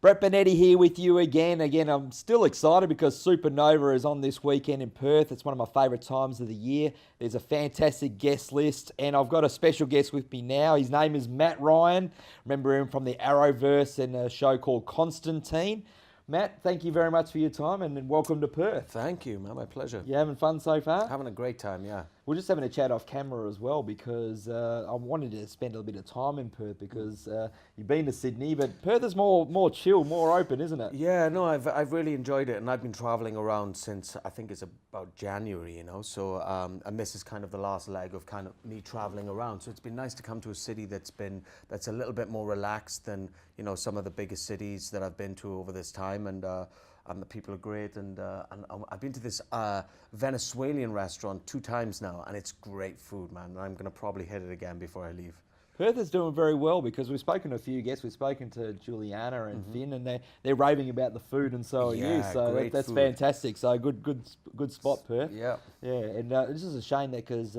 Brett Benetti here with you again. I'm still excited because Supanova is on this weekend in Perth. It's one of my favourite times of the year. There's a fantastic guest list, and I've got a special guest with me now. His name is Matt Ryan. Remember him from the Arrowverse and a show called Constantine. Matt, thank you very much for your time and welcome to Perth. Thank you, man. My pleasure. You having fun so far? Having a great time, yeah. We're just having a chat off camera as well because I wanted to spend a little bit of time in Perth because you've been to Sydney, but Perth is more chill, more open, isn't it? Yeah, no, I've really enjoyed it, and I've been traveling around since I think it's about January, So, and this is kind of the last leg of kind of me traveling around. So it's been nice to come to a city that's a little bit more relaxed than some of the biggest cities that I've been to over this time, and the people are great, and I've been to this Venezuelan restaurant 2 times now, and it's great food, man. And I'm going to probably hit it again before I leave. Perth is doing very well because we've spoken to a few guests. We've spoken to Juliana and Finn, and they're raving about the food, and so are you. So that's food. Fantastic. So good spot, Perth. Yeah. Yeah, and this is a shame that because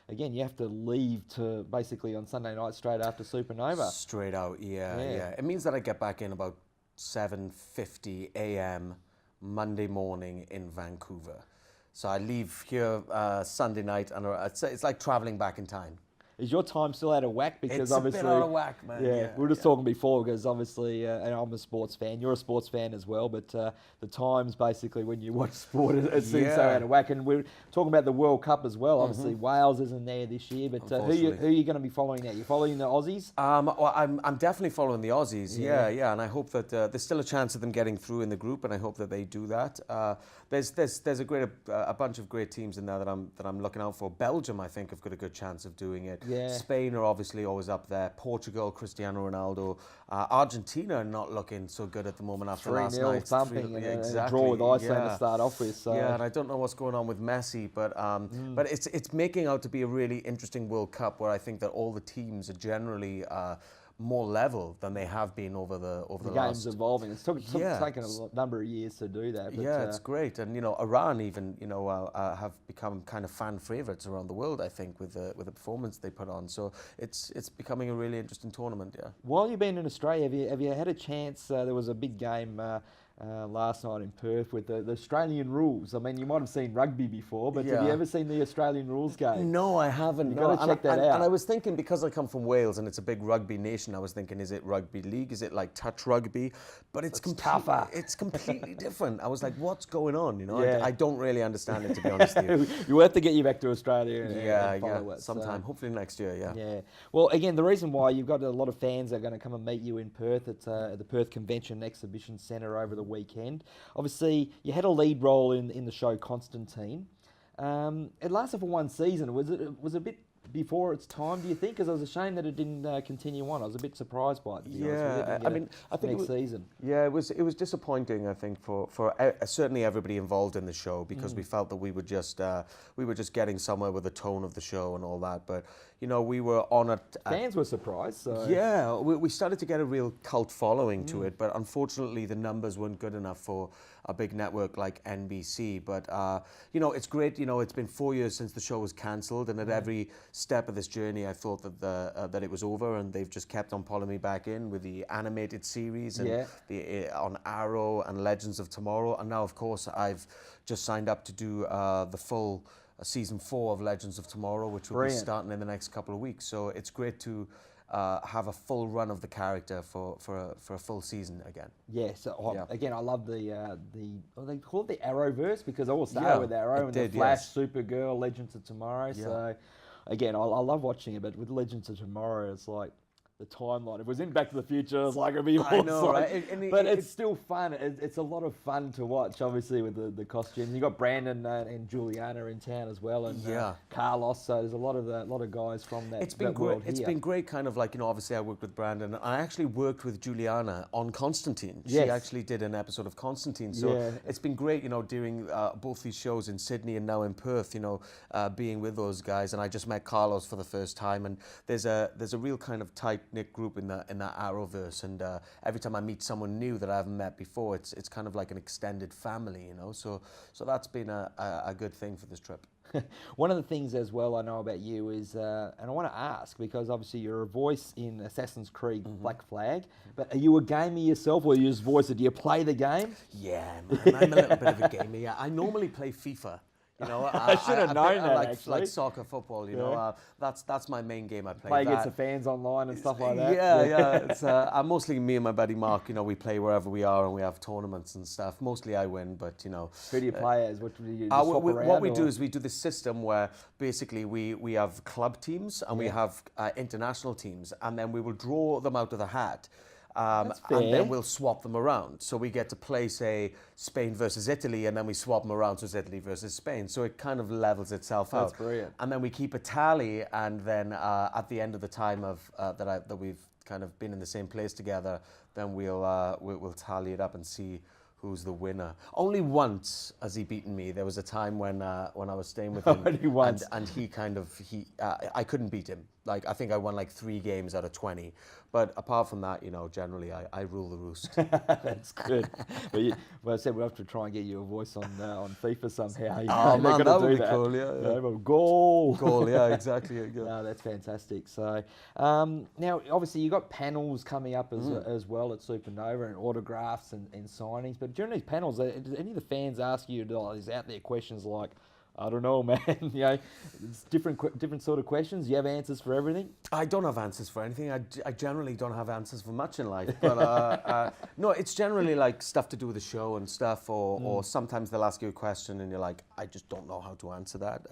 again, you have to leave to basically on Sunday night straight after Supanova. Straight out, yeah. It means that I get back in about 7:50 a.m. Monday morning in Vancouver. So I leave here Sunday night, and it's like traveling back in time. Is your time still out of whack? Because it's obviously, a bit out of whack, man. Yeah, we were just talking before because obviously, and I'm a sports fan. You're a sports fan as well, but the times basically when you watch sport, it seems so out of whack. And we're talking about the World Cup as well. Obviously, Wales isn't there this year, but who are you going to be following now? You're following the Aussies? Well, I'm definitely following the Aussies. Yeah, and I hope that there's still a chance of them getting through in the group, and I hope that they do that. There's a bunch of great teams in there that I'm looking out for. Belgium, I think, have got a good chance of doing it. Yeah. Spain are obviously always up there. Portugal, Cristiano Ronaldo. Argentina are not looking so good at the moment after last night. 3-0 thumping and a draw with Iceland to start off with. So. Yeah, and I don't know what's going on with Messi, but it's making out to be a really interesting World Cup where I think that all the teams are generally more level than they have been over the game's evolving. It's taken a number of years to do that. But, it's great, and Iran even have become kind of fan favourites around the world. I think with the performance they put on. So it's becoming a really interesting tournament. Yeah. While you've been in Australia, have you had a chance? There was a big game last night in Perth with the Australian rules. I mean, you might have seen rugby before, but have you ever seen the Australian rules game? No, I haven't. You've got to check that out. And I was thinking, because I come from Wales and it's a big rugby nation, I was thinking, is it rugby league? Is it like touch rugby? But it's tougher. It's completely different. I was like, what's going on? I don't really understand it, to be honest with you. We'll have to get you back to Australia and follow it. Sometime, hopefully next year, Yeah. Well, again, the reason why you've got a lot of fans that are going to come and meet you in Perth at the Perth Convention and Exhibition Centre over the weekend. Obviously, you had a lead role in the show Constantine. It lasted for 1 season. Was it a bit before its time, do you think? Because I was ashamed that it didn't continue on. I was a bit surprised by it. I think next season. Yeah, it was disappointing. I think for certainly everybody involved in the show, because we felt that we were just getting somewhere with the tone of the show and all that. But we were on it. Fans were surprised. So. Yeah, we started to get a real cult following to it, but unfortunately the numbers weren't good enough for a big network like NBC. But it's great. It's been 4 years since the show was cancelled, and at every step of this journey, I thought that it was over, and they've just kept on pulling me back in with the animated series and on Arrow and Legends of Tomorrow, and now of course I've just signed up to do the full season 4 of Legends of Tomorrow, which will be starting in the next couple of weeks. So it's great to have a full run of the character for a full season again. Yeah. So again, I love they call it the Arrowverse because it all started with Arrow and the Flash, Supergirl, Legends of Tomorrow. Yeah. So again, I love watching it, but with Legends of Tomorrow, it's like the timeline. If it was in Back to the Future, it's like it'd be awesome. I know, right? But it's still fun. It's a lot of fun to watch, obviously, with the costumes. You got Brandon and Juliana in town as well, and Carlos. So there's a lot of guys from that. It's been great. It's been great, kind of like obviously I worked with Brandon. I actually worked with Juliana on Constantine. She actually did an episode of Constantine. So it's been great, during both these shows in Sydney and now in Perth. Being with those guys, and I just met Carlos for the first time, and there's a real kind of tight knit group in that Arrowverse, and every time I meet someone new that I haven't met before, it's kind of like an extended family, So that's been a good thing for this trip. One of the things as well I know about you is, and I want to ask, because obviously you're a voice in Assassin's Creed Black Flag, but are you a gamer yourself, or you just voice it? Do you play the game? Yeah, man, I'm a little bit of a gamer. Yeah, I normally play FIFA. You know, I should have known that, actually. Like soccer, football. You know, that's my main game. I play against the fans online and stuff like that. Yeah. It's mostly me and my buddy Mark. You know, we play wherever we are, and we have tournaments and stuff. Mostly I win, but you know. Who do you play as? What do you do? What we do is we do this system where basically we have club teams and we have international teams, and then we will draw them out of the hat. And then we'll swap them around. So we get to play, say, Spain versus Italy, and then we swap them around, so it's Italy versus Spain. So it kind of levels itself out. That's brilliant. And then we keep a tally, and then at the end of the time that we've kind of been in the same place together, then we'll tally it up and see who's the winner. Only once has he beaten me. There was a time when I was staying with him, only once. And I couldn't beat him. Like, I think I won like 3 games out of 20. But apart from that, you know, generally I rule the roost. That's good. Well, I said we'll have to try and get you a voice on FIFA somehow. Oh man, that would be cool. Yeah. Goal. Yeah, exactly. Yeah. No, that's fantastic. So now, obviously, you've got panels coming up as well at Supanova, and autographs and signings. But during these panels, does any of the fans ask you these out there questions like, I don't know, man. You know, it's different sort of questions. You have answers for everything? I don't have answers for anything. I generally don't have answers for much in life. But no, it's generally like stuff to do with the show and stuff, or sometimes they'll ask you a question and you're like, I just don't know how to answer that.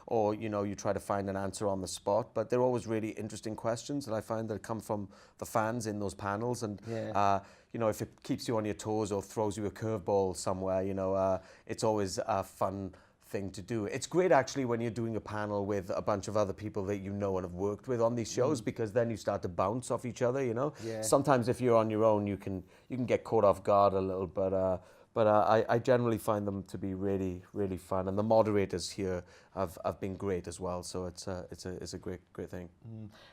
Or, you know, you try to find an answer on the spot. But they're always really interesting questions that I find that come from the fans in those panels. And, you know, if it keeps you on your toes or throws you a curveball somewhere, you know, it's always a fun thing to do. It's great actually when you're doing a panel with a bunch of other people that you know and have worked with on these shows, because then you start to bounce off each other, you know. Sometimes if you're on your own, you can get caught off guard a little, but I generally find them to be really, really fun, and the moderators here have been great as well. So it's a great thing.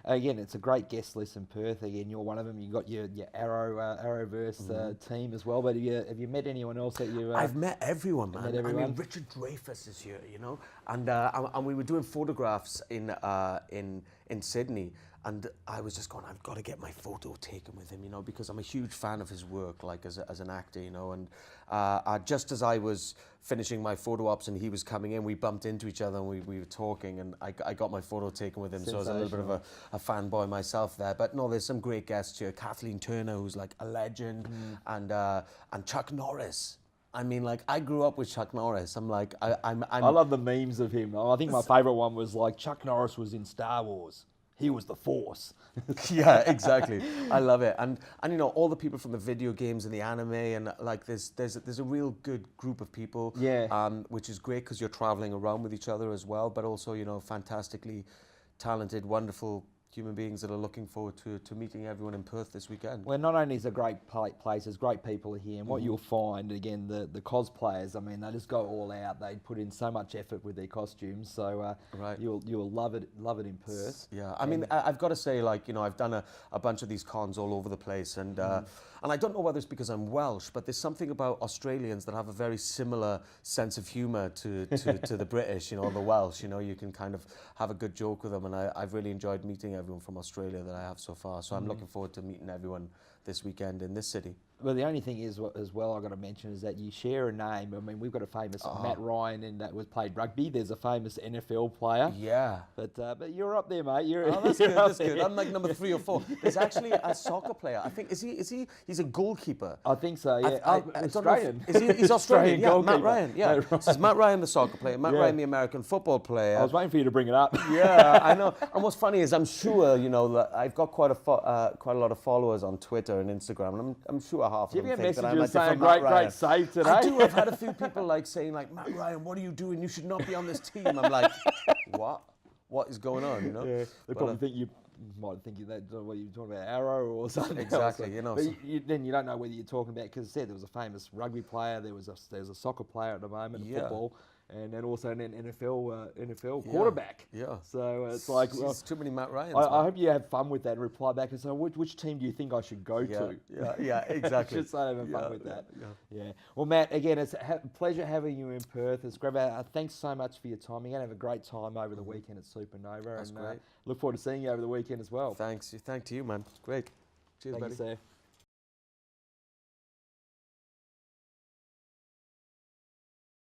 Again, it's a great guest list in Perth. Again, you're one of them. You got your Arrowverse team as well. But have you met anyone else that you? I've met everyone, man. Met everyone? I mean, Richard Dreyfuss is here, you know, and we were doing photographs in Sydney. And I was just going, I've got to get my photo taken with him, you know, because I'm a huge fan of his work, like as an actor, you know. And just as I was finishing my photo ops and he was coming in, we bumped into each other and we were talking, and I got my photo taken with him. So I was a little bit of a fanboy myself there. But no, there's some great guests here. Kathleen Turner, who's like a legend, and Chuck Norris. I mean, like, I grew up with Chuck Norris. I'm like, I love the memes of him. I think my favorite one was like, Chuck Norris was in Star Wars. He was the Force. Yeah, exactly. I love it. And you know, all the people from the video games and the anime, and like there's a real good group of people. Yeah. Which is great because you're traveling around with each other as well, but also, you know, fantastically talented, wonderful human beings that are looking forward to meeting everyone in Perth this weekend. Well, not only is it a great place, there's great people here, and what you'll find, again, the cosplayers, I mean, they just go all out. They put in so much effort with their costumes, so you'll love it in Perth. Yeah, I mean, I've got to say, like, you know, I've done a bunch of these cons all over the place, and I don't know whether it's because I'm Welsh, but there's something about Australians that have a very similar sense of humour to the British, you know, the Welsh. You know, you can kind of have a good joke with them, and I've really enjoyed meeting everyone from Australia that I have so far. So I'm looking forward to meeting everyone this weekend in this city. Well, the only thing is, as well, I've got to mention is that you share a name. I mean, we've got a famous Matt Ryan, that was played rugby. There's a famous NFL player. Yeah. But you're up there, mate. That's good. That's good. I'm like number 3 or 4. There's actually a soccer player. I think he's a goalkeeper. I think so. Yeah. Australian. He's Australian. Yeah, goalkeeper. Matt Ryan. Yeah. This is Matt Ryan, the soccer player. Matt Ryan, the American football player. I was waiting for you to bring it up. Yeah, I know. And what's funny is I'm sure, you know, that I've got quite a lot of followers on Twitter and Instagram, and I'm sure half of them think that I'm like saying great save today. I do. I've had a few people like saying like, Matt Ryan, what are you doing? You should not be on this team. I'm like, what? What is going on? You know? Yeah, they probably think you might think that what you're talking about, Arrow or something. Exactly. Else. You know. But then you don't know whether you're talking about, because I said there was a famous rugby player, there was a soccer player at the moment, football. and then also an NFL quarterback. Yeah. So it's like, well, too many Matt Ryans. I hope you have fun with that and reply back and say, which team do you think I should go to? Yeah, exactly. Just so having fun with that. Yeah. Well, Matt, again, it's a pleasure having you in Perth. It's great. Thanks so much for your time. You're going to have a great time over the weekend at Supanova. That's great. Look forward to seeing you over the weekend as well. Thanks. Thank you, man. It's great. Cheers, Thank buddy. you, sir.